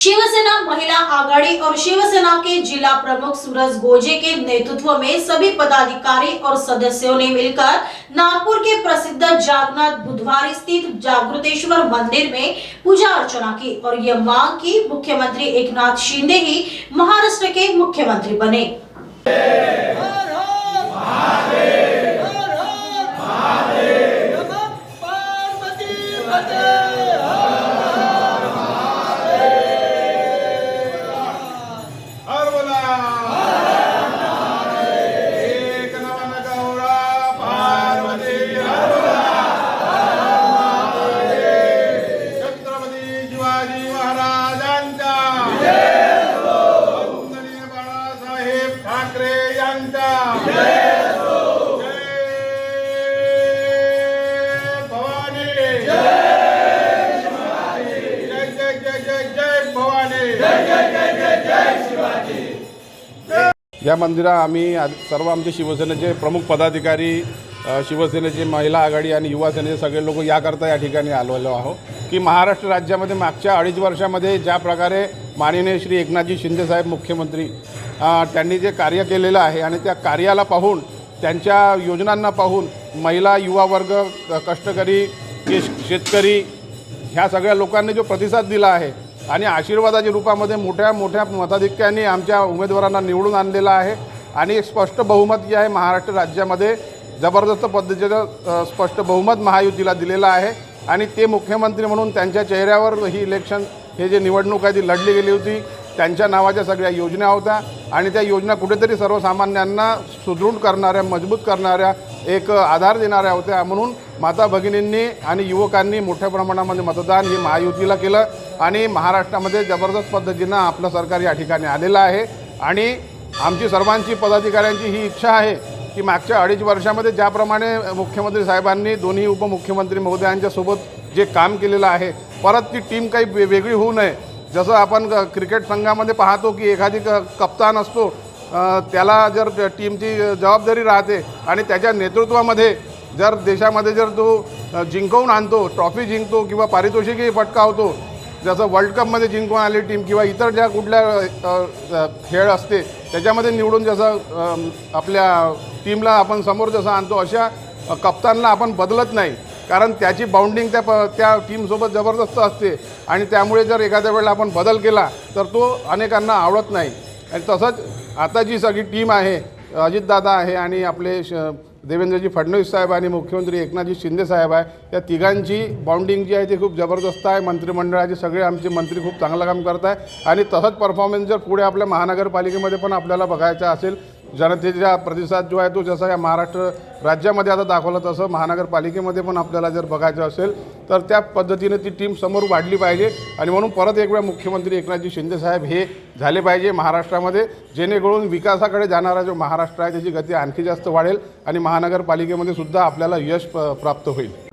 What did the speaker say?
शिवसेना महिला आघाड़ी और शिवसेना के जिला प्रमुख सूरज गोजे के नेतृत्व में सभी पदाधिकारी और सदस्यों ने मिलकर नागपुर के प्रसिद्ध जागनाथ बुधवार स्थित जागृतेश्वर मंदिर में पूजा अर्चना की और यह मांग की मुख्यमंत्री एकनाथ शिंदे ही महाराष्ट्र के मुख्यमंत्री बने। या मंदिरात आम्ही सर्व आमचे शिवसेनेचे प्रमुख पदाधिकारी, शिवसेनेचे महिला आघाडी आणि युवा सेनेचे सगळे लोक याकरता या ठिकाणी आलेलो आहोत की महाराष्ट्र राज्यामध्ये मागच्या 2.5 वर्षामध्ये ज्या प्रकारे माननीय श्री एकनाथजी शिंदे साहेब मुख्यमंत्री त्यांनी जे कार्य केलेलं आहे आणि त्या कार्याला पाहून, त्यांच्या योजनांना पाहून महिला, युवा वर्ग, कष्टकरी, शेतकरी ह्या सगळ्या लोकांनी जो प्रतिसाद दिला आहे आणि आशीर्वादाच्या रूपामध्ये मोठ्या मोठ्या मताधिक्याने आमच्या उमेदवारांना निवडून आणलेला आहे आणि एक स्पष्ट बहुमत जे आहे महाराष्ट्र राज्यामध्ये जबरदस्त पद्धतीचं स्पष्ट बहुमत महायुतीला दिलेलं आहे आणि ते मुख्यमंत्री म्हणून त्यांच्या चेहऱ्यावर ही इलेक्शन, हे जे निवडणूक आहे ती लढली गेली होती, त्यांच्या नावाच्या सगळ्या योजना होत्या आणि त्या योजना कुठेतरी सर्वसामान्यांना सुदृढ करणाऱ्या, मजबूत करणाऱ्या, एक आधार देणाऱ्या होत्या। म्हणून माता भगिनींनी आणि युवकांनी मोठ्या प्रमाणामध्ये मतदान हे महायुतीला केलं आणि महाराष्ट्रामध्ये जबरदस्त पद्धतीनं आपलं सरकार या ठिकाणी आलेलं आहे आणि आमची सर्वांची पदाधिकाऱ्यांची ही इच्छा आहे की मागच्या 2.5 वर्षामध्ये ज्याप्रमाणे मुख्यमंत्री साहेबांनी दोन्ही उपमुख्यमंत्री महोदयांच्या सोबत जे काम केलेलं आहे, परत ती टीम काही वेगळी होऊ नये। जसं आपण क्रिकेट संघामध्ये पाहतो की एखादी कप्तान असतो, त्याला जर टीमची जबाबदारी राहते आणि त्याच्या नेतृत्वामध्ये जर देशामध्ये जर तो जिंकवून आणतो, ट्रॉफी जिंकतो किंवा पारितोषिकही पटकावतो, जसं वर्ल्ड कपमध्ये जिंकून आली टीम किंवा इतर ज्या कुठल्या खेळ असते त्याच्यामध्ये निवडून जसं आपल्या टीमला आपण समोर जसं आणतो, अशा कप्तानला आपण बदलत नाही, कारण त्याची बाउंडिंग त्या टीमसोबत जबरदस्त असते आणि त्यामुळे जर एखाद्या वेळेला आपण बदल केला तर तो अनेकांना आवडत नाही। आणि तसंच आता जी सगळी टीम आहे, अजितदादा आहे आणि आपले देवेंद्रजी फडणवीस साहेब आणि मुख्यमंत्री एकनाथजी शिंदे साहेब आहे, त्या तिघांची बाउंडिंग जी आहे ती खूप जबरदस्त आहे। मंत्रिमंडळाचे सगळे आमचे मंत्री खूप चांगलं काम करत आहे आणि तसंच परफॉर्मन्स जर पुढे आपल्या महानगरपालिकेमध्ये पण आपल्याला बघायचा असेल, जनतेचा प्रतिसाद जो आहे तो जसा या महाराष्ट्र राज्यामध्ये आता दाखवला तसं महानगरपालिकेमध्ये पण आपल्याला जर बघायचं असेल तर त्या पद्धतीने ती टीम समोर वाढली पाहिजे आणि म्हणून परत एक वेळा मुख्यमंत्री एकनाथजी शिंदे साहेब हे झाले पाहिजे महाराष्ट्रामध्ये, जेणेकरून विकासाकडे जाणारा जो महाराष्ट्र आहे त्याची गती आणखी जास्त वाढेल आणि महानगरपालिकेमध्ये सुद्धा आपल्याला यश प्राप्त होईल।